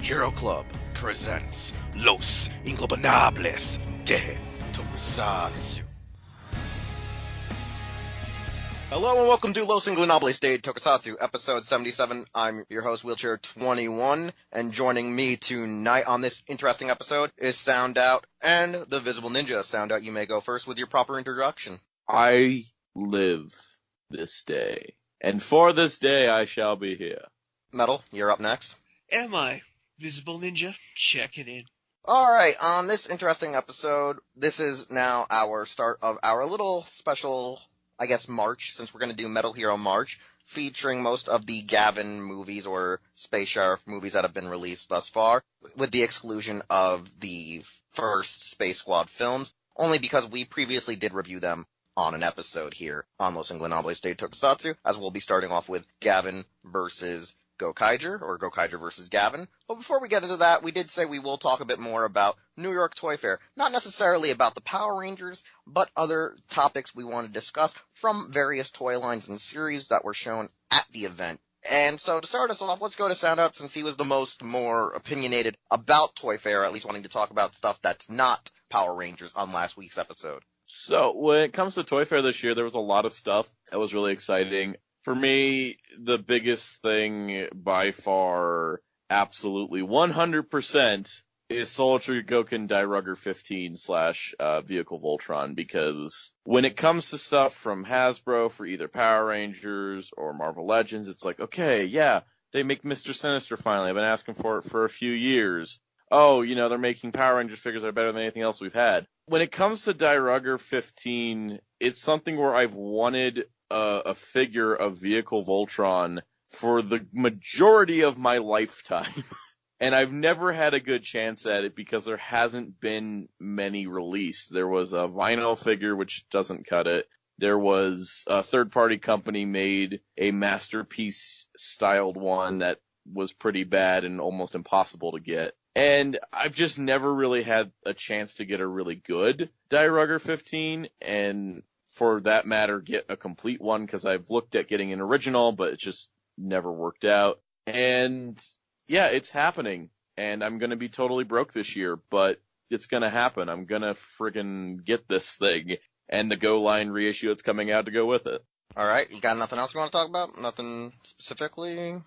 Hero Club presents Los Ingobernables de Tokusatsu. Hello and welcome to Los Ingobernables de Tokusatsu, episode 77. I'm your host, Wheelchair21, and joining me tonight on this interesting episode is Sound Out and the Visible Ninja. Sound Out, you may go first with your proper introduction. I live this day, and for this day I shall be here. Metal, you're up next. Am I? Visible Ninja, check it in. Alright, on this interesting episode, this is now our start of our little special, I guess, March, since we're going to do Metal Hero March, featuring most of the Gavan movies or Space Sheriff movies that have been released thus far, with the exclusion of the first Space Squad films, only because we previously did review them on an episode here on Los Ingobernables de Tokusatsu, as we'll be starting off with Gavan versus Gokaiger, or Gokaiger versus Gavan. But before we get into that, we did say we will talk a bit more about New York Toy Fair. Not necessarily about the Power Rangers, but other topics we want to discuss from various toy lines and series that were shown at the event. And so to start us off, let's go to Sound Out, since he was the more opinionated about Toy Fair, at least wanting to talk about stuff that's not Power Rangers on last week's episode. So, when it comes to Toy Fair this year, there was a lot of stuff that was really exciting. For me, the biggest thing by far, absolutely 100%, is Soul Tree Goken Dairugger 15 / Vehicle Voltron, because when it comes to stuff from Hasbro for either Power Rangers or Marvel Legends, it's like, okay, yeah, they make Mr. Sinister finally. I've been asking for it for a few years. Oh, they're making Power Rangers figures that are better than anything else we've had. When it comes to Dairugger 15, it's something where I've wanted a figure of Vehicle Voltron for the majority of my lifetime. And I've never had a good chance at it because there hasn't been many released. There was a vinyl figure, which doesn't cut it. There was a third-party company made a masterpiece-styled one that was pretty bad and almost impossible to get. And I've just never really had a chance to get a really good Dairugger 15, and for that matter, get a complete one, because I've looked at getting an original, but it just never worked out. And yeah, it's happening, and I'm gonna be totally broke this year, but it's gonna happen. I'm gonna friggin' get this thing, and the Go Line reissue that's coming out to go with it. Alright, you got nothing else you want to talk about? Nothing specifically?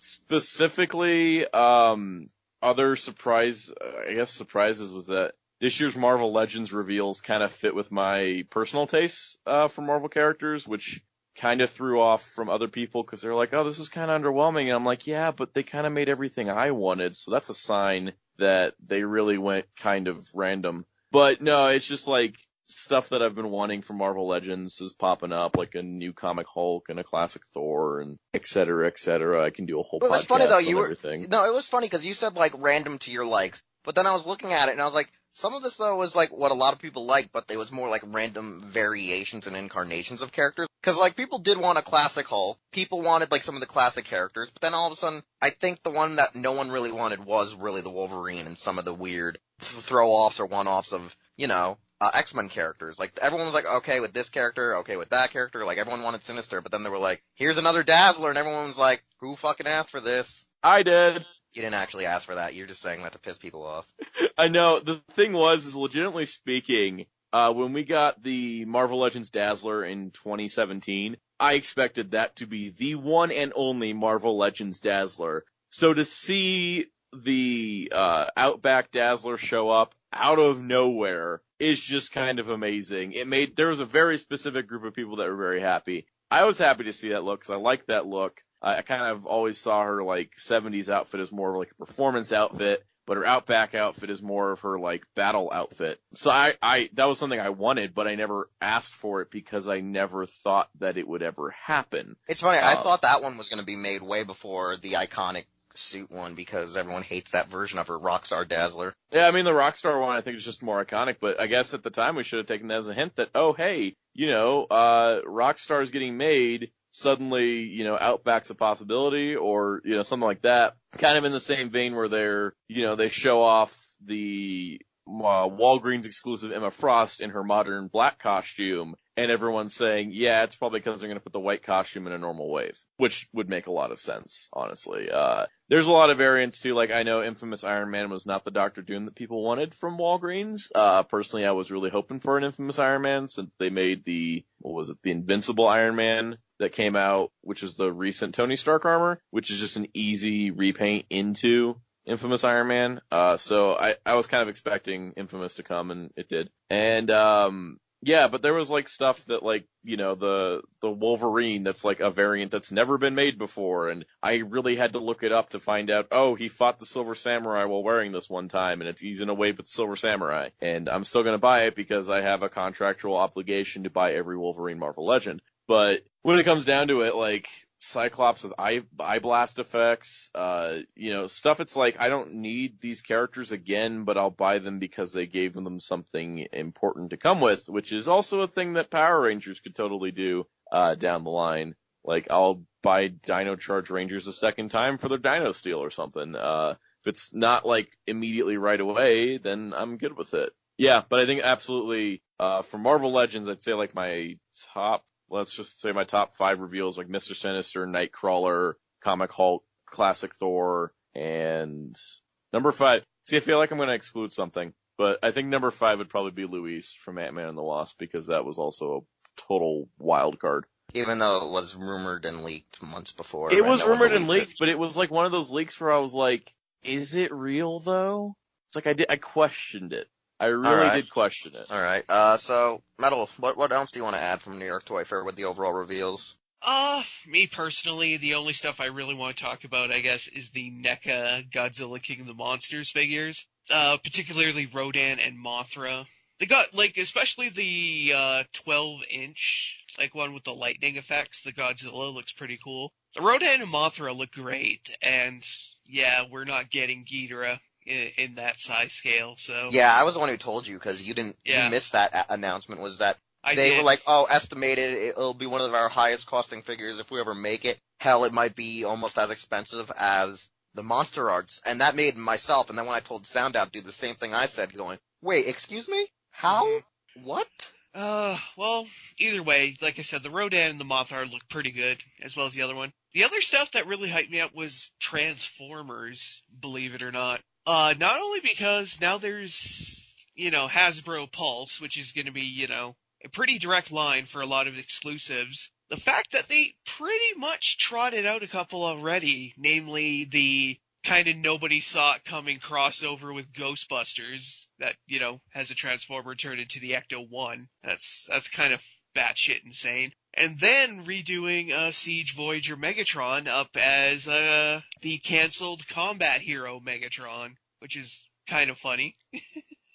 Other surprises was that this year's Marvel Legends reveals kind of fit with my personal tastes for Marvel characters, which kind of threw off from other people because they're like, oh, this is kind of underwhelming. And I'm like, yeah, but they kind of made everything I wanted. So that's a sign that they really went kind of random. But no, it's just like stuff that I've been wanting from Marvel Legends is popping up, like a new comic Hulk and a classic Thor and et cetera, et cetera. I can do a whole podcast funny, though, on everything. No, it was funny because you said like random to your likes, but then I was looking at it and I was like, some of this, though, was, like, what a lot of people like, but it was more, like, random variations and incarnations of characters. Because, like, people did want a classic Hulk. People wanted, like, some of the classic characters. But then all of a sudden, I think the one that no one really wanted was really the Wolverine and some of the weird throw-offs or one-offs of, X-Men characters. Like, everyone was like, okay with this character, okay with that character. Like, everyone wanted Sinister. But then they were like, here's another Dazzler. And everyone was like, who fucking asked for this? I did. You didn't actually ask for that. You're just saying that to piss people off. I know. The thing is legitimately speaking, when we got the Marvel Legends Dazzler in 2017, I expected that to be the one and only Marvel Legends Dazzler. So to see the Outback Dazzler show up out of nowhere is just kind of amazing. There was a very specific group of people that were very happy. I was happy to see that look because I like that look. I kind of always saw her, 70s outfit as more of, a performance outfit, but her Outback outfit is more of her, battle outfit. So that was something I wanted, but I never asked for it because I never thought that it would ever happen. It's funny, I thought that one was going to be made way before the iconic suit one because everyone hates that version of her Rockstar Dazzler. Yeah, I mean, the Rockstar one I think is just more iconic, but I guess at the time we should have taken that as a hint that, oh, hey, Rockstar's getting made. Suddenly, Outback's a possibility, or, something like that. Kind of in the same vein where they show off the Walgreens exclusive Emma Frost in her modern black costume, and everyone's saying, yeah, it's probably because they're going to put the white costume in a normal wave, which would make a lot of sense, honestly. There's a lot of variants too. Like, I know Infamous Iron Man was not the Doctor Doom that people wanted from Walgreens. Personally, I was really hoping for an Infamous Iron Man since they made the Invincible Iron Man that came out, which is the recent Tony Stark armor, which is just an easy repaint into Infamous Iron Man. So I was kind of expecting Infamous to come, and it did. And, yeah, but there was like stuff that like, you know, the Wolverine that's like a variant that's never been made before, and I really had to look it up to find out, oh, he fought the Silver Samurai while wearing this one time, and he's in a wave with the Silver Samurai. And I'm still gonna buy it because I have a contractual obligation to buy every Wolverine Marvel Legend. But when it comes down to it, like, Cyclops with eye blast effects, you know, stuff it's like, I don't need these characters again, but I'll buy them because they gave them something important to come with, which is also a thing that Power Rangers could totally do, down the line. Like, I'll buy Dino Charge Rangers a second time for their Dino Steel or something. If it's not, like, immediately right away, then I'm good with it. Yeah, but I think absolutely, for Marvel Legends, I'd say, like, let's just say my top 5 reveals, like Mr. Sinister, Nightcrawler, Comic Hulk, Classic Thor, and number 5. See, I feel like I'm going to exclude something, but I think number 5 would probably be Luis from Ant-Man and the Wasp, because that was also a total wild card. Even though it was rumored and leaked months before. It was rumored and leaked, but it was like one of those leaks where I was like, is it real though? It's like I questioned it. I really did question it. All right. So, Metal, what else do you want to add from New York Toy Fair with the overall reveals? Me personally, the only stuff I really want to talk about, I guess, is the NECA Godzilla King of the Monsters figures. Particularly Rodan and Mothra. They got, like, especially the 12-inch, like, one with the lightning effects. The Godzilla looks pretty cool. The Rodan and Mothra look great, and, yeah, we're not getting Ghidorah in that size scale, so. Yeah, I was the one who told you, because you missed that announcement, was that they were like, oh, estimated, it'll be one of our highest costing figures if we ever make it. Hell, it might be almost as expensive as the Monster Arts. And that made myself, and then when I told Sound Out, do the same thing I said, going, wait, excuse me? How? What? Well, either way, like I said, the Rodan and the Mothra look pretty good, as well as the other one. The other stuff that really hyped me up was Transformers, believe it or not. Not only because now there's, you know, Hasbro Pulse, which is going to be, you know, a pretty direct line for a lot of exclusives. The fact that they pretty much trotted out a couple already, namely the kind of nobody saw it coming crossover with Ghostbusters that, you know, has a Transformer turned into the Ecto-1. That's kind of batshit insane. And then redoing Siege Voyager Megatron up as the canceled combat hero Megatron, which is kind of funny.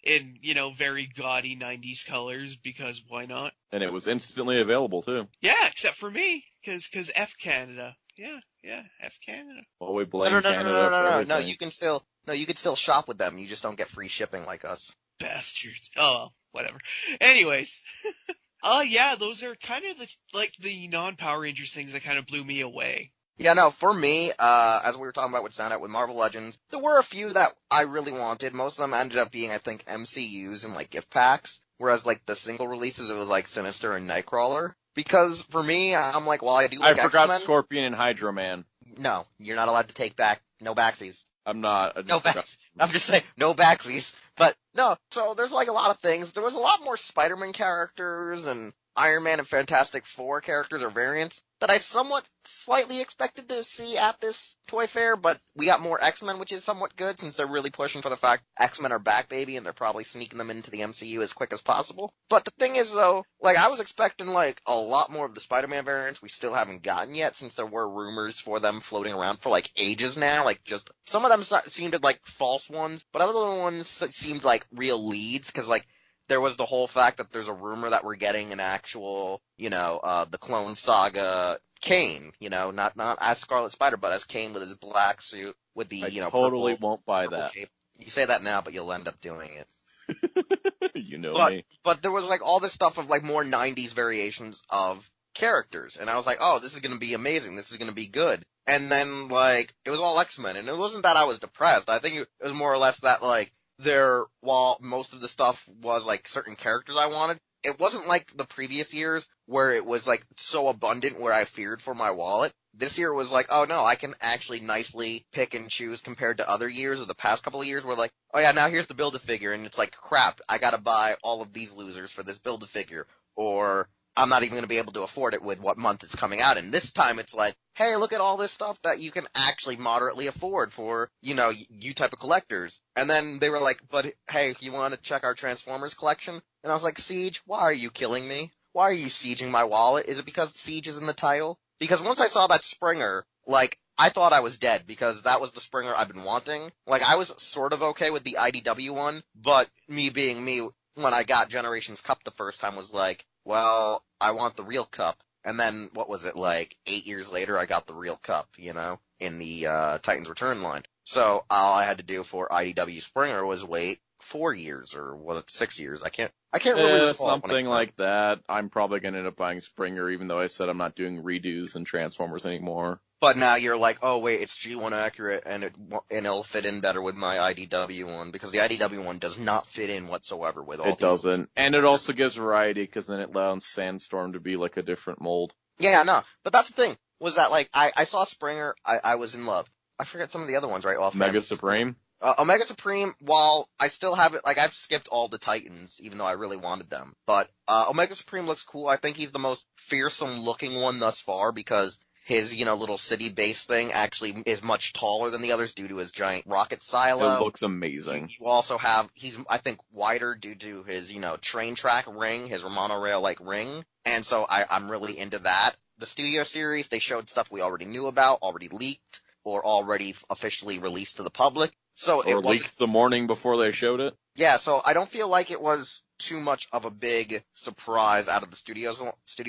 In, you know, very gaudy 90s colors, because why not? And it was instantly available, too. Yeah, except for me, because F Canada. Yeah, F Canada. Well, we blame Canada. No, you can still shop with them. You just don't get free shipping like us. Bastards. Oh, well, whatever. Anyways. Yeah, those are kind of the non-Power Rangers things that kind of blew me away. Yeah, no, for me, as we were talking about with Sound Out with Marvel Legends, there were a few that I really wanted. Most of them ended up being, I think, MCUs and, like, gift packs. Whereas, like, the single releases, it was, like, Sinister and Nightcrawler. Because, for me, I'm like, well, I do like I forgot X-Men. Scorpion and Hydro Man. No, you're not allowed to take back, no backsies. I'm not. No backs. I'm just saying, no backsies. But, no, so there's, like, a lot of things. There was a lot more Spider-Man characters and Iron Man and Fantastic Four characters or variants that I somewhat slightly expected to see at this toy fair, but we got more X-Men, which is somewhat good since they're really pushing for the fact X-Men are back, baby, and they're probably sneaking them into the MCU as quick as possible. But the thing is, though, like, I was expecting, like, a lot more of the Spider-Man variants we still haven't gotten yet, since there were rumors for them floating around for, like, ages now. Like, just, some of them seemed like false ones, but other ones seemed like real leads, because, like, there was the whole fact that there's a rumor that we're getting an actual, you know, the Clone Saga Kane, you know, not as Scarlet Spider, but as Kane with his black suit with the, you know, totally purple, won't buy that. Cape. You say that now, but you'll end up doing it. You know me. But there was, like, all this stuff of, like, more 90s variations of characters, and I was like, oh, this is gonna be amazing, this is gonna be good. And then, like, it was all X-Men, and it wasn't that I was depressed. I think it was more or less that, like, while most of the stuff was, like, certain characters I wanted, it wasn't like the previous years where it was like so abundant where I feared for my wallet. This year was like, oh no, I can actually nicely pick and choose compared to other years or the past couple of years where like, oh yeah, now here's the Build-A-Figure, and it's like, crap, I gotta buy all of these losers for this Build-A-Figure, or I'm not even gonna be able to afford it with what month it's coming out in. This time it's like, hey, look at all this stuff that you can actually moderately afford for, you type of collectors. And then they were like, but hey, you want to check our Transformers collection? And I was like, Siege, why are you killing me? Why are you sieging my wallet? Is it because Siege is in the title? Because once I saw that Springer, like, I thought I was dead because that was the Springer I've been wanting. Like, I was sort of okay with the IDW one, but me being me, when I got Generations Cup the first time was like, well, I want the real cup. And then, what was it, like, 8 years later, I got the real cup, in the Titans Return line. So, all I had to do for IDW Springer was wait 4 years, or was it 6 years? I can't really recall. Something like that. I'm probably going to end up buying Springer, even though I said I'm not doing redos and Transformers anymore. But now you're like, oh wait, it's G1 accurate, and it'll fit in better with my IDW one, because the IDW one does not fit in whatsoever with all It doesn't. And it also gives variety, because then it allows Sandstorm to be like a different mold. Yeah, no. But that's the thing, was that like, I saw Springer, I was in love. I forget some of the other ones right off. Mega Supreme? Omega Supreme, while I still have it, like, I've skipped all the Titans, even though I really wanted them. But, Omega Supreme looks cool. I think he's the most fearsome looking one thus far, because his, little city-based thing actually is much taller than the others due to his giant rocket silo. It looks amazing. You also have, he's, I think, wider due to his, train track ring, his monorail-like ring. And so I'm really into that. The Studio Series, they showed stuff we already knew about, already leaked, or already officially released to the public. So or leaked the morning before they showed it? Yeah, so I don't feel like it was too much of a big surprise out of the Studio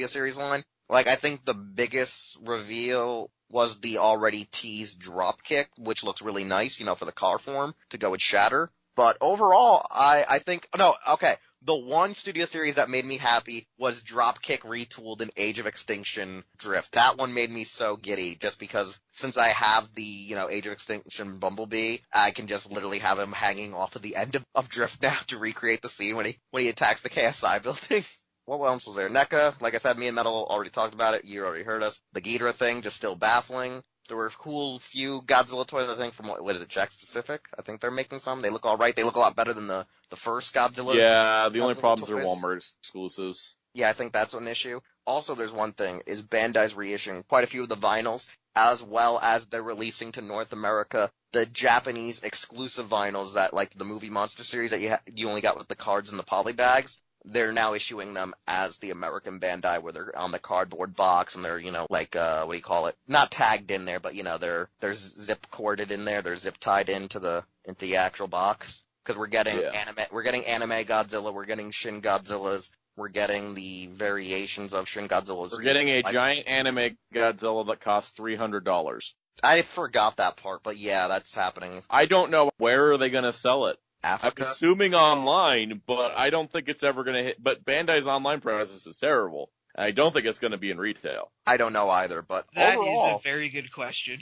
Series line. Like, I think the biggest reveal was the already teased Dropkick, which looks really nice, for the car form to go with Shatter. But overall, I think, no, okay, the one Studio Series that made me happy was Dropkick retooled in Age of Extinction Drift. That one made me so giddy, just because since I have the, Age of Extinction Bumblebee, I can just literally have him hanging off of the end of Drift now to recreate the scene when he attacks the KSI building. What else was there? NECA, like I said, me and Metal already talked about it. You already heard us. The Ghidorah thing, just still baffling. There were cool few Godzilla toys, I think, from, what is it, Jack Pacific? I think they're making some. They look alright. They look a lot better than the first Godzilla. Yeah, the only problems toys. are Walmart exclusives. Yeah, I think that's an issue. Also, there's one thing, is Bandai's reissuing quite a few of the vinyls, as well as they're releasing to North America the Japanese exclusive vinyls that, like, the Movie Monster series that you only got with the cards and the poly bags. They're now issuing them as the American Bandai, where they're on the cardboard box and they're, what do you call it? Not tagged in there, but, they're zip corded in there. They're zip tied into the actual box. Because we're getting anime Godzilla, we're getting Shin Godzillas, we're getting the variations of Shin Godzillas. We're getting a giant anime Godzilla that costs $300. I forgot that part, but yeah, that's happening. I don't know where are they going to sell it. Africa? I'm assuming online, but I don't think it's ever going to hit. But Bandai's online presence is terrible. I don't think it's going to be in retail. I don't know either, but that overall, is a very good question.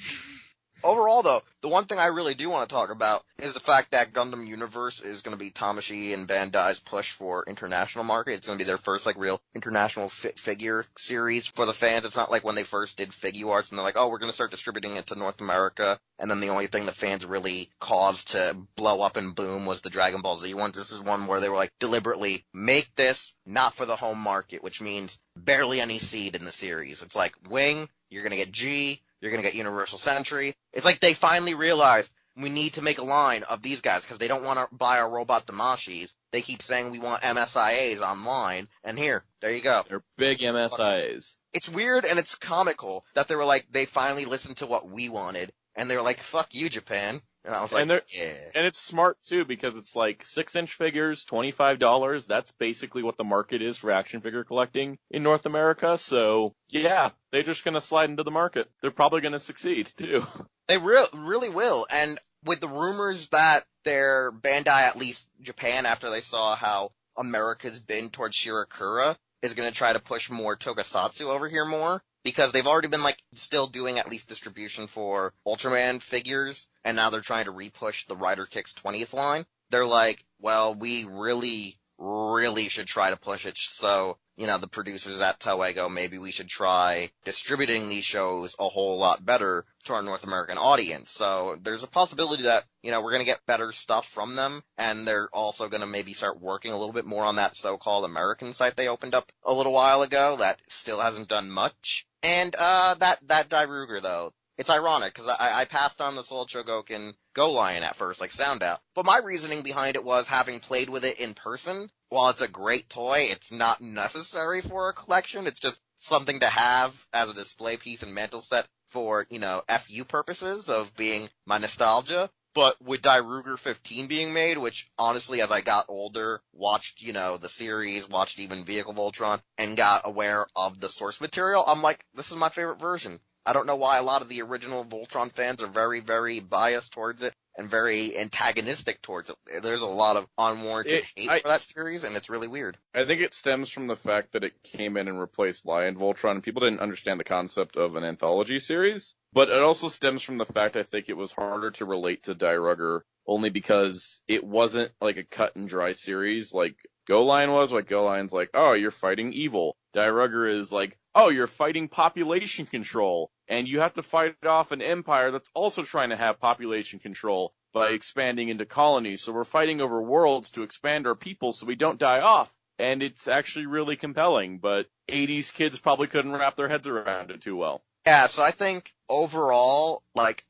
Overall, though, the one thing I really do want to talk about is the fact that Gundam Universe is going to be Tamashii and Bandai's push for international market. It's going to be their first, real international figure series for the fans. It's not like when they first did Figuarts and they're like, oh, we're going to start distributing it to North America. And then the only thing the fans really caused to blow up and boom was the Dragon Ball Z ones. This is one where they were deliberately make this not for the home market, which means barely any seed in the series. It's like Wing, you're going to get G, you're going to get Universal Century. It's like they finally realized we need to make a line of these guys because they don't want to buy our robot Damashis. They keep saying we want MSIAs online, and here, there you go. They're big MSIAs. It's weird and it's comical that they were they finally listened to what we wanted, and they were like, fuck you, Japan. And I was like, yeah. And it's smart, too, because it's 6-inch figures, $25. That's basically what the market is for action figure collecting in North America. So, yeah, they're just going to slide into the market. They're probably going to succeed, too. They really will. And with the rumors that their Bandai, at least Japan, after they saw how America's been towards Shirakura, is going to try to push more Tokusatsu over here more. Because they've already been, still doing at least distribution for Ultraman figures, and now they're trying to repush the Rider Kicks 20th line. They're like, well, we really really should try to push it. So, the producers at Toei go, maybe we should try distributing these shows a whole lot better to our North American audience. So there's a possibility that, we're going to get better stuff from them, and they're also going to maybe start working a little bit more on that so-called American site they opened up a little while ago that still hasn't done much. And that Dairuger, though, it's ironic, because I passed on the Soul Chogokin Go Lion at first, like Sound Out. But my reasoning behind it was, having played with it in person, while it's a great toy, it's not necessary for a collection. It's just something to have as a display piece and mantle set for, FU purposes of being my nostalgia. But with Dairuger 15 being made, which honestly, as I got older, watched, the series, watched even Vehicle Voltron, and got aware of the source material, I'm like, this is my favorite version. I don't know why a lot of the original Voltron fans are very, very biased towards it and very antagonistic towards it. There's a lot of unwarranted hate for that series, and it's really weird. I think it stems from the fact that it came in and replaced Lion Voltron, and people didn't understand the concept of an anthology series. But it also stems from the fact I think it was harder to relate to Dairuger, only because it wasn't like a cut and dry series like Go Lion was. Like, Go Lion's like, oh, you're fighting evil. Dairuger is like, oh, you're fighting population control, and you have to fight off an empire that's also trying to have population control by expanding into colonies. So we're fighting over worlds to expand our people so we don't die off. And it's actually really compelling, but 80s kids probably couldn't wrap their heads around it too well. Yeah, so I think overall,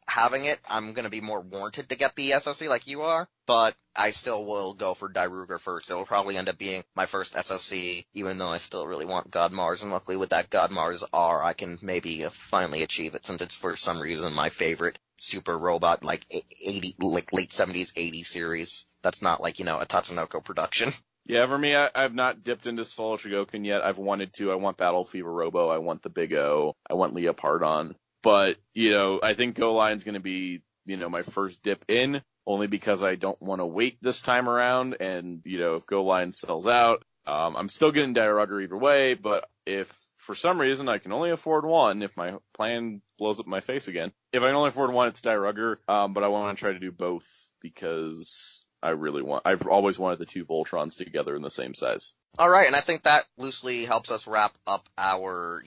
having it, I'm going to be more warranted to get the SOC like you are, but I still will go for Dairuger first. It'll probably end up being my first SOC, even though I still really want God Mars, and luckily with that God Mars R, I can maybe finally achieve it, since it's for some reason my favorite super robot, late 70s, 80s series. That's not a Tatsunoko production. Yeah, for me, I've not dipped into Soul Chogokin yet. I've wanted to. I want Battle Fever Robo. I want the Big O. I want Leopardon. But, I think Go Lion's going to be, my first dip in, only because I don't want to wait this time around. And, if Go Lion sells out, I'm still getting Dairuger either way. But if for some reason I can only afford one, if my plan blows up my face again, if I can only afford one, it's Dairuger. But I want to try to do both, because I've always wanted the two Voltrons together in the same size. All right, and I think that loosely helps us wrap up our,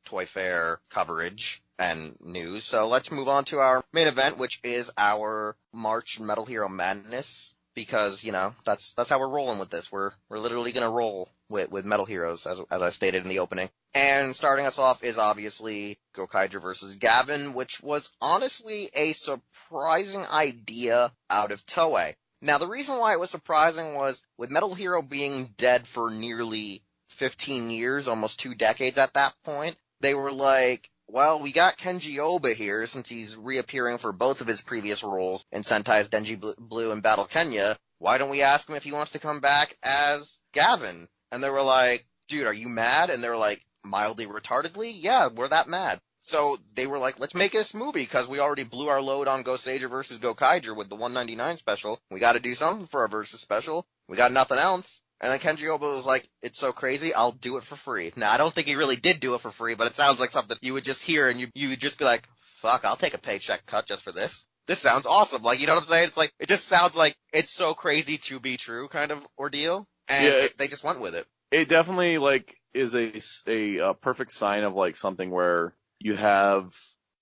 Toy Fair coverage and news. So let's move on to our main event, which is our March Metal Hero Madness, because, that's how we're rolling with this. We're literally going to roll with Metal Heroes, as I stated in the opening. And starting us off is obviously Gokaiger versus Gavan, which was honestly a surprising idea out of Toei. Now, the reason why it was surprising was, with Metal Hero being dead for nearly 15 years, almost 2 decades at that point, they were like, well, we got Kenji Ohba here, since he's reappearing for both of his previous roles in Sentai's Denji Blue and Battle Kenya. Why don't we ask him if he wants to come back as Gavan? And they were like, dude, are you mad? And they were like, mildly retardedly? Yeah, we're that mad. So they were like, let's make this movie, because we already blew our load on Goseiger versus Gokaiger with the 199 special. We got to do something for our versus special. We got nothing else. And then Kenji Ohba was like, it's so crazy, I'll do it for free. Now, I don't think he really did do it for free, but it sounds like something you would just hear, and you would just be like, fuck, I'll take a paycheck cut just for this. This sounds awesome. You know what I'm saying? It's like, it just sounds like it's so crazy to be true kind of ordeal. And they just went with it. It definitely, is a perfect sign of, something where you have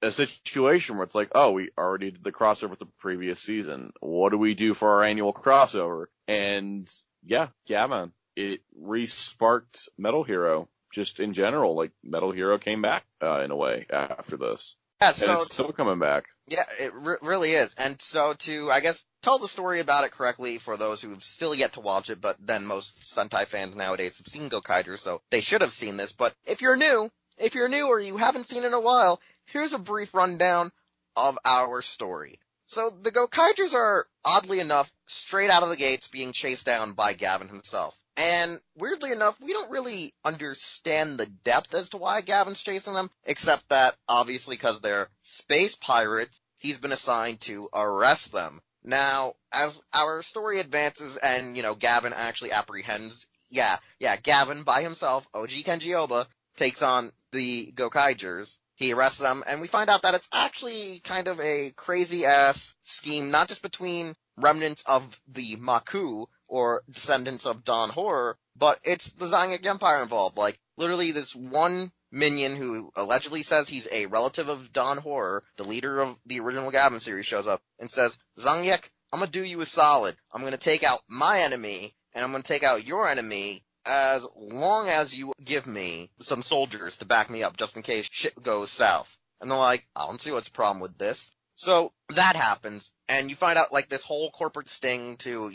a situation where it's like, oh, we already did the crossover with the previous season. What do we do for our annual crossover? And yeah, Gavan, it re-sparked Metal Hero just in general. Metal Hero came back in a way after this. Yeah, and it's still coming back. Yeah, it really is. And so to, I guess, tell the story about it correctly for those who've still yet to watch it, but then most Sentai fans nowadays have seen Gokaiger, so they should have seen this. But if you're new or you haven't seen it in a while, here's a brief rundown of our story. So the Gokaigers are, oddly enough, straight out of the gates being chased down by Gavan himself. And weirdly enough, we don't really understand the depth as to why Gavan's chasing them, except that, obviously, because they're space pirates, he's been assigned to arrest them. Now, as our story advances and, Gavan actually apprehends, Gavan by himself, OG Kenji Ohba, takes on the Gokaigers. He arrests them, and we find out that it's actually kind of a crazy-ass scheme, not just between remnants of the Maku or descendants of Dawn Horror, but it's the Zangief Empire involved. Like, literally this one minion who allegedly says he's a relative of Dawn Horror, the leader of the original Gavan series, shows up and says, Zangief, I'm gonna do you a solid. I'm gonna take out my enemy, and I'm gonna take out your enemy, as long as you give me some soldiers to back me up, just in case shit goes south. And they're like, I don't see what's the problem with this. So that happens, and you find out, like, this whole corporate sting to,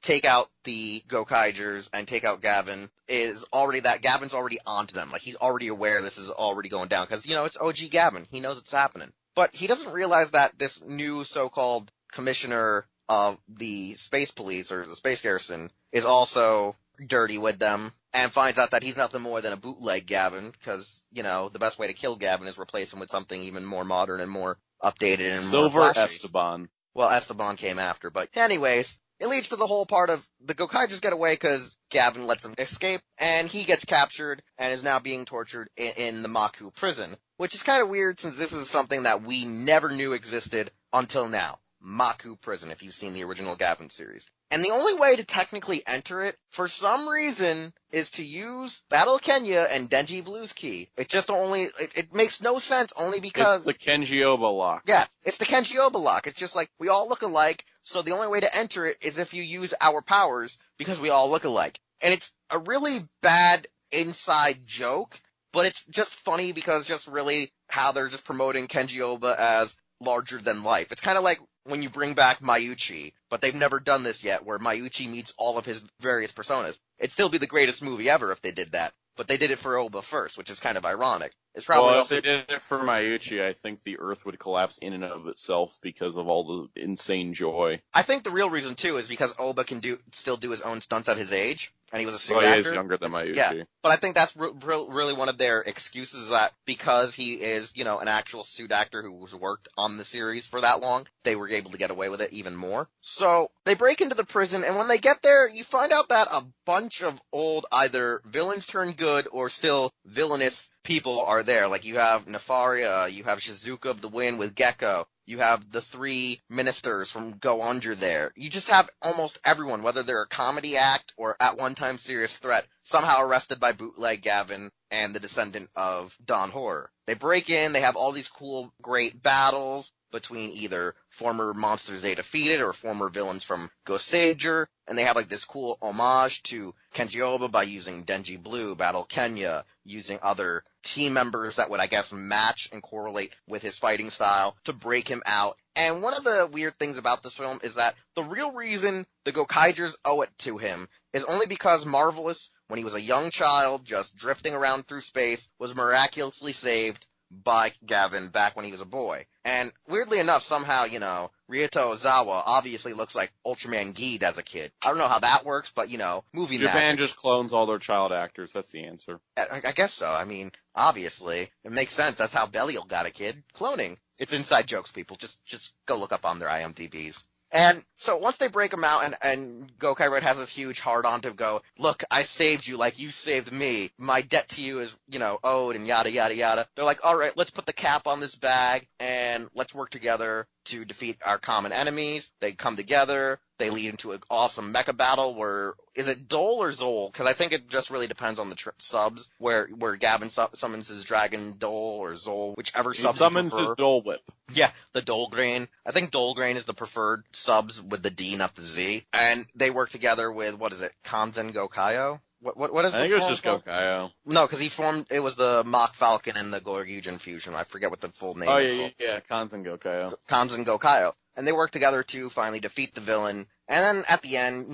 take out the Gokaigers and take out Gavan Gavan's already onto them. Like, he's already aware this is already going down, because, it's OG Gavan. He knows it's happening. But he doesn't realize that this new so-called commissioner of the space police, or the space garrison, is also dirty with them, and finds out that he's nothing more than a bootleg Gavan, because, the best way to kill Gavan is replace him with something even more modern and more updated and Silver more flashy. Esteban. Well, Esteban came after, but anyways, it leads to the whole part of the Gokaigers get away because Gavan lets him escape, and he gets captured and is now being tortured in the Maku prison, which is kind of weird since this is something that we never knew existed until now. Maku prison, if you've seen the original Gavan series. And the only way to technically enter it, for some reason, is to use Battle Kenya and Denji Blue's key. It makes no sense only because... It's the Kenji Ohba lock. Yeah, it's the Kenji Ohba lock. It's just like, we all look alike, so the only way to enter it is if you use our powers, because we all look alike. And it's a really bad inside joke, but it's just funny because just really how they're just promoting Kenji Ohba as larger than life. It's kind of like when you bring back Mayuchi, but they've never done this yet, where Mayuchi meets all of his various personas. It'd still be the greatest movie ever if they did that, but they did it for Ohba first, which is kind of ironic. It's probably if also... they did it for Mayuchi, I think the Earth would collapse in and of itself because of all the insane joy. I think the real reason, too, is because Ohba can still do his own stunts at his age, and he was a suit actor. He is younger than Mayuchi. Yeah, but I think that's really one of their excuses, is that because he is, an actual suit actor who's worked on the series for that long, they were able to get away with it even more. So they break into the prison, and when they get there, you find out that a bunch of old either villains turned good or still villainous people are there. Like, you have Nefaria, you have Shizuka of the Wind with Gecko, you have the 3 ministers from Go Under there. You just have almost everyone, whether they're a comedy act or at one time serious threat, somehow arrested by bootleg Gavan and the descendant of Dawn Horror. They break in, they have all these cool, great battles between either former monsters they defeated or former villains from Goseiger, and they have like this cool homage to Kenji Ohba by using Denji Blue, Battle Kenya, using other team members that would, I guess, match and correlate with his fighting style to break him out. And one of the weird things about this film is that the real reason the Gokaigers owe it to him is only because Marvelous, when he was a young child just drifting around through space, was miraculously saved by Gavan back when he was a boy. And weirdly enough, somehow, Ryoto Ozawa obviously looks like Ultraman Geed as a kid. I don't know how that works, but, movie magic. Japan just clones all their child actors. That's the answer. I guess so. I mean, obviously. It makes sense. That's how Belial got a kid. Cloning. It's inside jokes, people. Just go look up on their IMDb's. And so once they break him out and Gokai Red has this huge hard-on to go, look, I saved you like you saved me. My debt to you is, owed and yada, yada, yada. They're like, all right, let's put the cap on this bag and let's work together to defeat our common enemies. They come together. They lead into an awesome mecha battle where, is it Dole or Zol? Because I think it just really depends on the subs, where Gavan summons his dragon Dole or Zol, whichever sub he summons his Dole Whip. Yeah, the Dole Grain. I think Dole Grain is the preferred subs with the D, not the Z. And they work together with, Kanzen Gokaio? What is I think it was just Gokaio. No, because it was the Mach Falcon and the Gorgugen fusion. I forget what the full name is. Oh, yeah, Kanzen Gokaio. Kanzen Gokaio. And they work together to finally defeat the villain. And then at the end,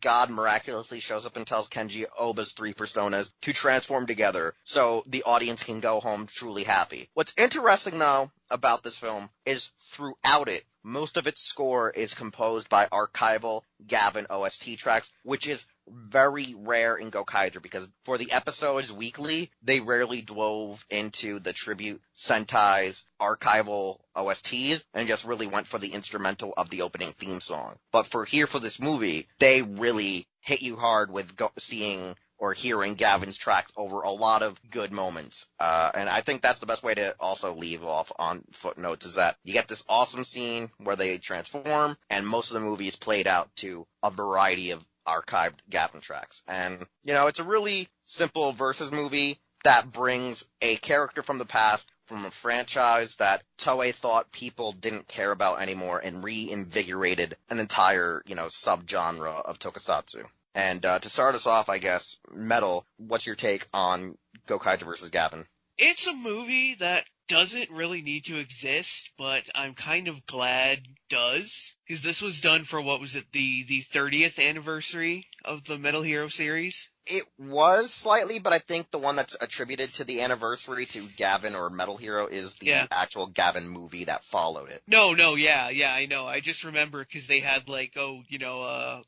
God miraculously shows up and tells Kenji Ohba's 3 personas to transform together so the audience can go home truly happy. What's interesting, though, about this film is throughout it, most of its score is composed by archival Gavan OST tracks, which is very rare in Gokaiger because for the episodes weekly, they rarely dove into the tribute Sentai's archival OSTs and just really went for the instrumental of the opening theme song. But for this movie, they really hit you hard with seeing or hearing Gavan's tracks over a lot of good moments. And I think that's the best way to also leave off on footnotes, is that you get this awesome scene where they transform, and most of the movie is played out to a variety of archived Gavin tracks. And, it's a really simple versus movie that brings a character from the past, from a franchise that Toei thought people didn't care about anymore, and reinvigorated an entire, subgenre of tokusatsu. And to start us off, I guess, Metal, what's your take on Gokaiger versus Gavin? It's a movie that doesn't really need to exist, but I'm kind of glad does, because this was done for, what was it, the 30th anniversary of the Metal Hero series? It was slightly, but I think the one that's attributed to the anniversary to Gavin or Metal Hero is the actual Gavin movie that followed it. No, yeah, I know. I just remember because they had Uchu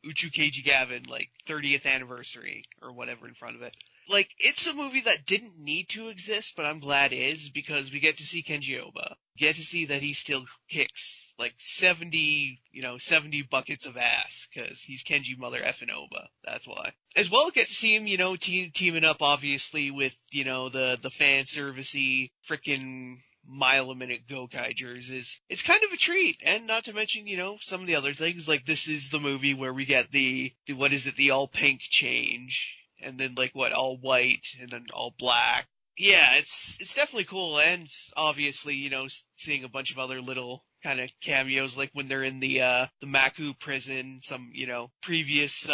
Keiji Gavan, 30th anniversary or whatever in front of it. It's a movie that didn't need to exist, but I'm glad is, because we get to see Kenji Ohba. Get to see that he still kicks 70 buckets of ass, because he's Kenji mother effing Ohba. That's why. As well, get to see him, teaming up obviously with, the fan servicey frickin' mile-a-minute Gokaigers it's kind of a treat. And not to mention, some of the other things, this is the movie where we get the all pink change. And then all white and then all black. Yeah, it's definitely cool. And obviously, seeing a bunch of other little kind of cameos, when they're in the Maku prison, some, previous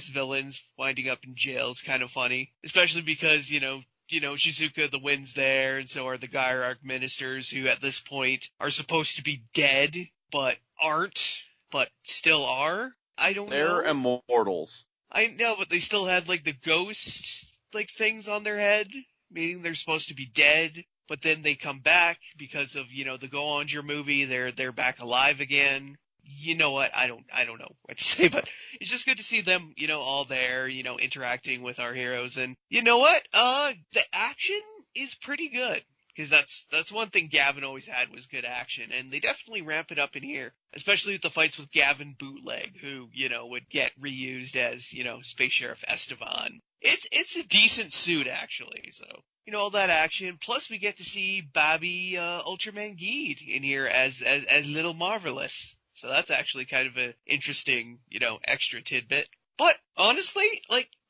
villains winding up in jail is kind of funny. Especially because, Shizuka the Wind's there, and so are the Gyararch ministers, who at this point are supposed to be dead, but aren't, but still are. I don't know. They're immortals. I know, but they still had, the ghost, things on their head, meaning they're supposed to be dead, but then they come back because of, the Go Onjir movie, they're back alive again. You know what, I don't know what to say, but it's just good to see them, all there, interacting with our heroes, and you know what, the action is pretty good. Because that's one thing Gavin always had, was good action, and they definitely ramp it up in here, especially with the fights with Gavin Bootleg, who, would get reused as, Space Sheriff Estevan. It's a decent suit, actually, so, all that action, plus we get to see Bobby, Ultraman Geed in here as Little Marvelous, so that's actually kind of an interesting, extra tidbit. But, honestly,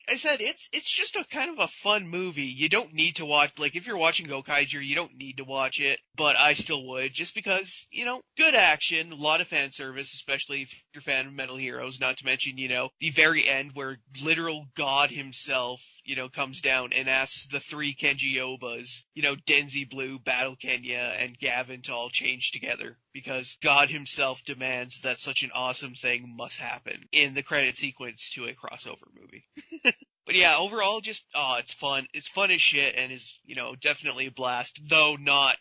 I said, it's just a kind of a fun movie. You don't need to watch, if you're watching Gokaiger, you don't need to watch it, but I still would, just because, good action, a lot of fan service, especially if you're a fan of Metal Heroes, not to mention, the very end where literal God himself, comes down and asks the three Kenji Ohbas, Denzi Blue, Battle Kenya, and Gavin to all change together, because God himself demands that such an awesome thing must happen in the credit sequence to a crossover movie. But yeah, overall, just, it's fun. It's fun as shit, and is, definitely a blast, though not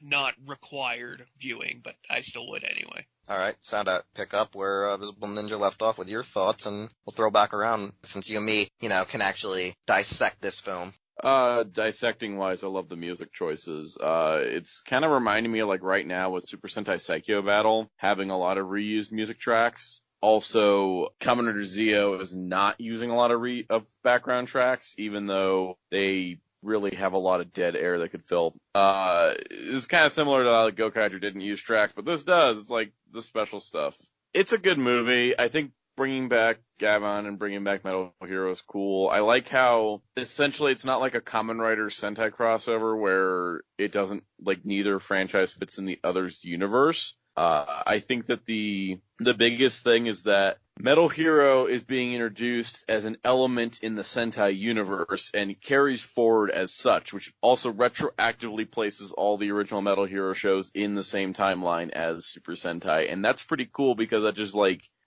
required viewing, but I still would anyway. Alright, so to pick up where Visible Ninja left off with your thoughts, and we'll throw back around, since you and me, can actually dissect this film. Dissecting wise, I love the music choices. It's kind of reminding me of right now with Super Sentai Saikyo Battle, having a lot of reused music tracks. Also, Kamen Rider Zeo is not using a lot of background tracks, even though they really have a lot of dead air they could fill. It's kind of similar to how Gokaiger didn't use tracks, but this does. It's the special stuff. It's a good movie. I think bringing back Gavan and bringing back Metal Hero is cool. I like how essentially it's not like a Kamen Rider Sentai crossover where it doesn't, neither franchise fits in the other's universe. I think that the biggest thing is that Metal Hero is being introduced as an element in the Sentai universe and carries forward as such, which also retroactively places all the original Metal Hero shows in the same timeline as Super Sentai. And that's pretty cool because that just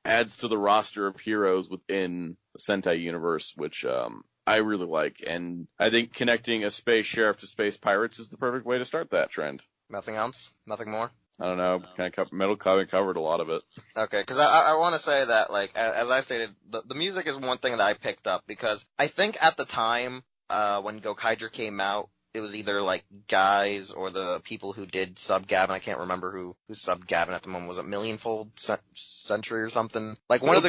adds to the roster of heroes within the Sentai universe, which I really like. And I think connecting a space sheriff to space pirates is the perfect way to start that trend. Nothing else? Nothing more? I don't know. Kind of Metal covered a lot of it. Okay, because I want to say that, as I stated, the music is one thing that I picked up, because I think at the time, when Gokaiger came out, it was either, guys or the people who did sub Gavin. I can't remember who subbed Gavin at the moment. Was it Millionfold Century or something? One of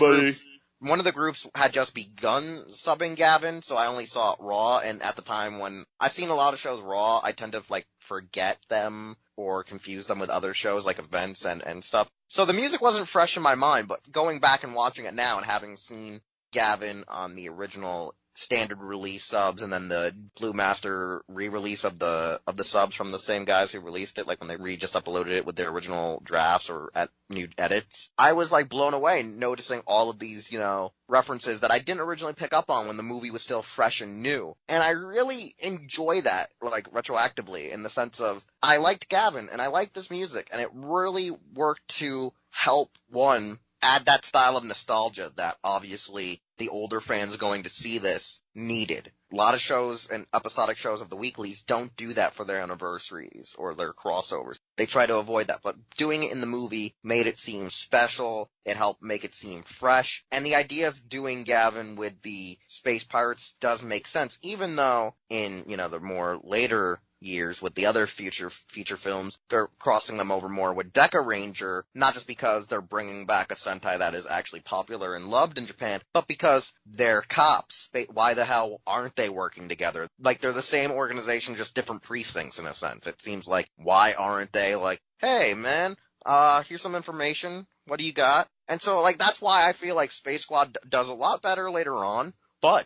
the groups had just begun subbing Gavin, so I only saw it Raw, and at the time when I've seen a lot of shows Raw, I tend to, forget them or confuse them with other shows like events and stuff. So the music wasn't fresh in my mind, but going back and watching it now and having seen Gavan on the original standard release subs, and then the Blue Master re-release of the subs from the same guys who released it, like when they just uploaded it with their original drafts or new edits. I was like blown away noticing all of these, references that I didn't originally pick up on when the movie was still fresh and new. And I really enjoy that, like, retroactively, in the sense of, I liked Gavan and I liked this music, and it really worked to help, one, add that style of nostalgia that obviously the older fans going to see this needed. A lot of shows and episodic shows of the weeklies don't do that for their anniversaries or their crossovers. They try to avoid that, but doing it in the movie made it seem special. It helped make it seem fresh. And the idea of doing Gavan with the Space Pirates does make sense, even though in, the more later years with the other feature films, they're crossing them over more with Deca Ranger, not just because they're bringing back a Sentai that is actually popular and loved in Japan, but because they're cops. Why the hell aren't they working together? Like, they're the same organization, just different precincts in a sense. It seems like, why aren't they like, hey man, here's some information, what do you got? And so, like, that's why I feel like Space Squad does a lot better later on, but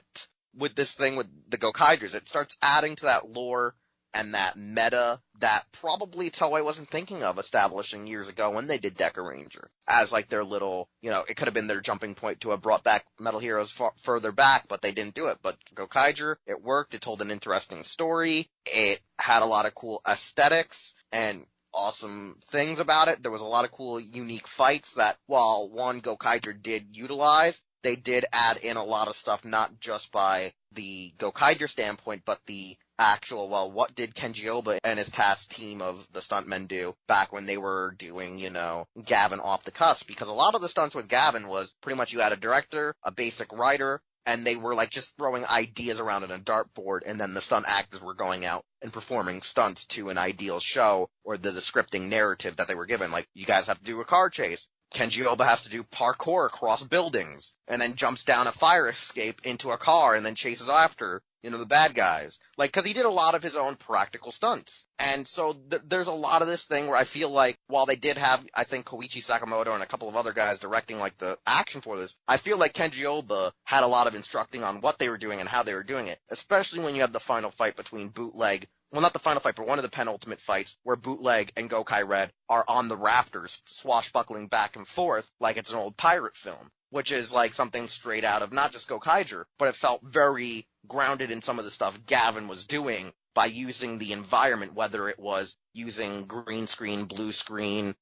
with this thing with the Gokaigers, it starts adding to that lore and that meta that probably Toei wasn't thinking of establishing years ago when they did Deca Ranger. As like their little, it could have been their jumping point to have brought back Metal Heroes further back, but they didn't do it. But Gokaiger, it worked. It told an interesting story. It had a lot of cool aesthetics and awesome things about it. There was a lot of cool, unique fights that, while one Gokaiger did utilize, they did add in a lot of stuff, not just by the Gokaiger standpoint, but the actual, what did Kenji Ohba and his task team of the stuntmen do back when they were doing, Gavan off the cusp? Because a lot of the stunts with Gavan was pretty much you had a director, a basic writer, and they were like just throwing ideas around on a dartboard, and then the stunt actors were going out and performing stunts to an ideal show or the scripting narrative that they were given. Like, you guys have to do a car chase. Kenji Ohba has to do parkour across buildings and then jumps down a fire escape into a car and then chases after, the bad guys. Like, cause he did a lot of his own practical stunts. And so there's a lot of this thing where I feel like while they did have, I think, Koichi Sakamoto and a couple of other guys directing like the action for this, I feel like Kenji Ohba had a lot of instructing on what they were doing and how they were doing it, especially when you have the final fight between Bootleg. Well, not the final fight, but one of the penultimate fights where Bootleg and Gokai Red are on the rafters, swashbuckling back and forth like it's an old pirate film, which is like something straight out of not just Gokaiger, but it felt very grounded in some of the stuff Gavan was doing by using the environment, whether it was using green screen, blue screen,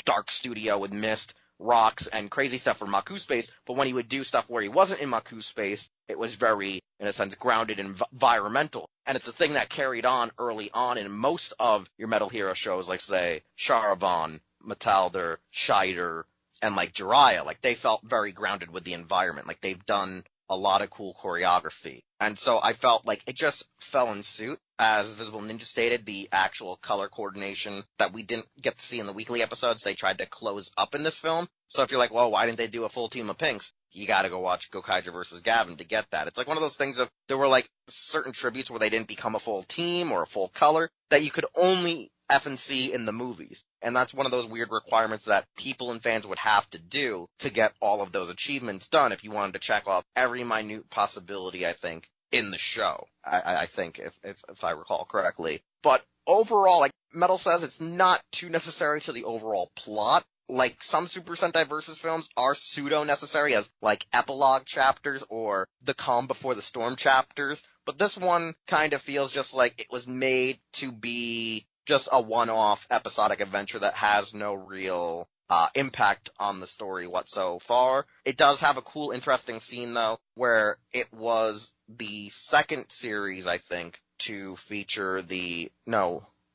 dark studio with mist, rocks, and crazy stuff for Maku space. But when he would do stuff where he wasn't in Maku space, it was very, in a sense, grounded and environmental. And it's a thing that carried on early on in most of your Metal Hero shows, like, say, Charavan, Metalder, Scheider, and, like, Jiraiya. Like, they felt very grounded with the environment. Like, they've done a lot of cool choreography. And so I felt like it just fell in suit. As Visible Ninja stated, the actual color coordination that we didn't get to see in the weekly episodes, they tried to close up in this film. So if you're like, well, why didn't they do a full team of pinks? You gotta go watch Gokaiger versus Gavan to get that. It's like one of those things of, there were like certain tributes where they didn't become a full team or a full color that you could only F&C in the movies. And that's one of those weird requirements that people and fans would have to do to get all of those achievements done if you wanted to check off every minute possibility, I think, in the show. I think, if I recall correctly. But overall, like Metal says, it's not too necessary to the overall plot. Like, some Super Sentai Versus films are pseudo-necessary as, like, epilogue chapters or the calm before the storm chapters. But this one kind of feels just like it was made to be just a one-off episodic adventure that has no real impact on the story whatsoever. It does have a cool, interesting scene, though, where it was the second series, I think, to feature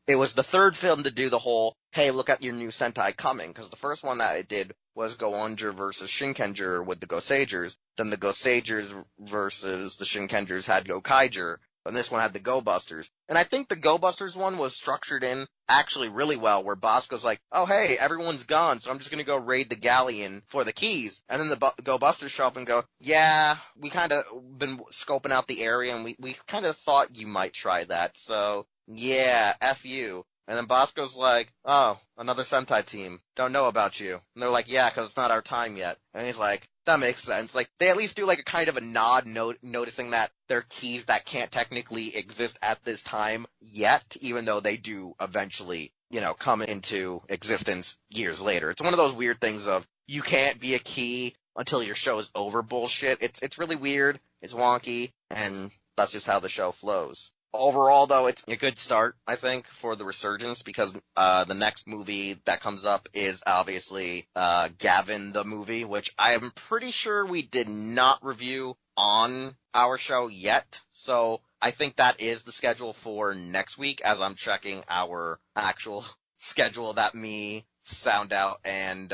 it was the third film to do the whole, hey, look at your new Sentai coming, because the first one that it did was Go-Onger versus Shinkenger with the Goseigers. Then the Goseigers versus the Shinkengers had Gokaiger, and this one had the Go-Busters. And I think the Go-Busters one was structured in actually really well, where Bosco's like, oh, hey, everyone's gone, so I'm just going to go raid the galleon for the keys. And then the Go-Busters show up and go, yeah, we kind of been scoping out the area, and we kind of thought you might try that, so yeah, F you. And then Bosco's like, oh, another Sentai team. Don't know about you. And they're like, yeah, because it's not our time yet. And he's like, That makes sense. Like, they at least do like a kind of a nod noticing that they're keys that can't technically exist at this time yet, even though they do eventually, come into existence years later. It's one of those weird things of, you can't be a key until your show is over bullshit. It's really weird, it's wonky, and that's just how the show flows. Overall, though, it's a good start, I think, for the resurgence, because the next movie that comes up is obviously Gavan the movie, which I am pretty sure we did not review on our show yet. So I think that is the schedule for next week, as I'm checking our actual schedule that me, Sound Out, and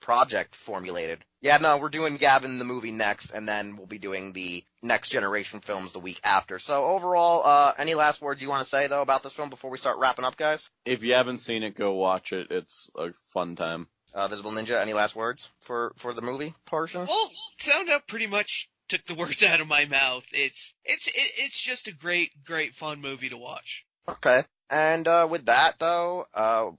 Project formulated. Yeah, no, we're doing Gavan the movie next, and then we'll be doing the Next Generation films the week after. So overall, any last words you want to say, though, about this film before we start wrapping up, guys? If you haven't seen it, go watch it. It's a fun time. Visible Ninja, any last words for the movie portion? Well, Sound Out pretty much took the words out of my mouth. It's just a great fun movie to watch. Okay. And with that, though,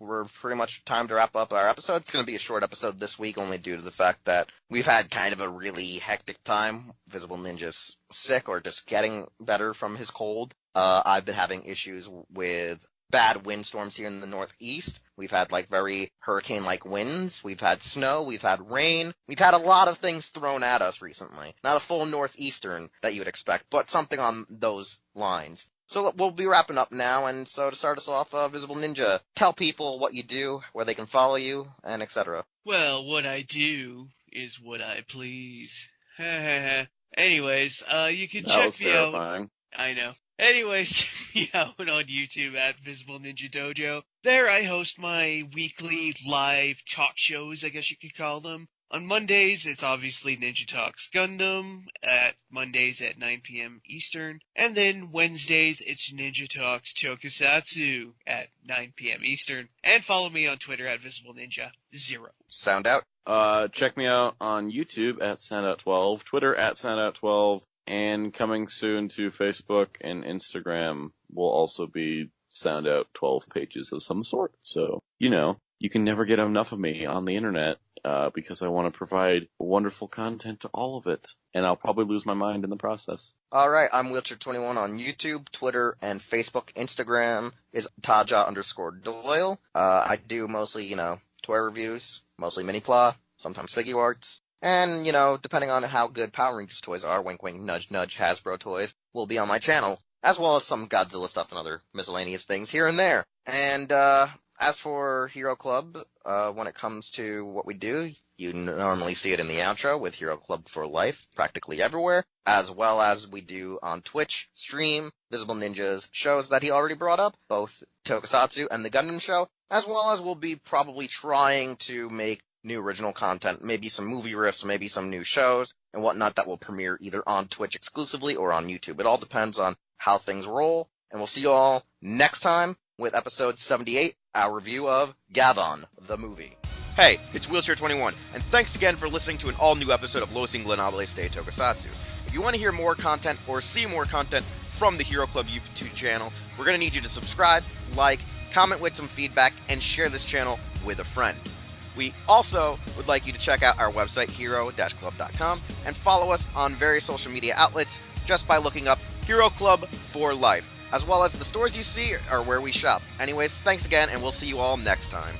we're pretty much time to wrap up our episode. It's going to be a short episode this week, only due to the fact that we've had kind of a really hectic time. Visible Ninja's sick or just getting better from his cold. I've been having issues with bad windstorms here in the Northeast. We've had very hurricane-like winds. We've had snow. We've had rain. We've had a lot of things thrown at us recently. Not a full northeastern that you would expect, but something on those lines. So we'll be wrapping up now, and so to start us off, Visible Ninja, tell people what you do, where they can follow you, and etc. Well, what I do is what I please. Anyways, you can check me out. I know. Anyways, check me out on YouTube at Visible Ninja Dojo. There I host my weekly live talk shows, I guess you could call them. On Mondays, it's obviously Ninja Talks Gundam at Mondays at 9 p.m. Eastern. And then Wednesdays, it's Ninja Talks Tokusatsu at 9 p.m. Eastern. And follow me on Twitter at Visible Ninja 0. Sound Out. Check me out on YouTube at SoundOut12, Twitter at SoundOut12, and coming soon to Facebook and Instagram will also be SoundOut12 pages of some sort. So, you can never get enough of me on the internet. Because I want to provide wonderful content to all of it. And I'll probably lose my mind in the process. Alright, I'm Wheelchair21 on YouTube, Twitter, and Facebook. Instagram is Taja_Doyle. I do mostly, toy reviews, mostly mini-plot, sometimes figure arts. And, depending on how good Power Rangers toys are, wink wink, nudge nudge, Hasbro toys, will be on my channel. As well as some Godzilla stuff and other miscellaneous things here and there. And, as for Hero Club, when it comes to what we do, you normally see it in the outro with Hero Club for Life practically everywhere, as well as we do on Twitch, stream Visible Ninja's shows that he already brought up, both Tokusatsu and the Gundam show, as well as we'll be probably trying to make new original content, maybe some movie riffs, maybe some new shows, and whatnot that will premiere either on Twitch exclusively or on YouTube. It all depends on how things roll, and we'll see you all next time with episode 78, our review of Gavan, the movie. Hey, it's Wheelchair21, and thanks again for listening to an all-new episode of Los Ingobernables de Tokusatsu. If you want to hear more content or see more content from the Hero Club YouTube channel, we're going to need you to subscribe, like, comment with some feedback, and share this channel with a friend. We also would like you to check out our website, hero-club.com, and follow us on various social media outlets just by looking up Hero Club for Life, as well as the stores you see are where we shop. Anyways, thanks again, and we'll see you all next time.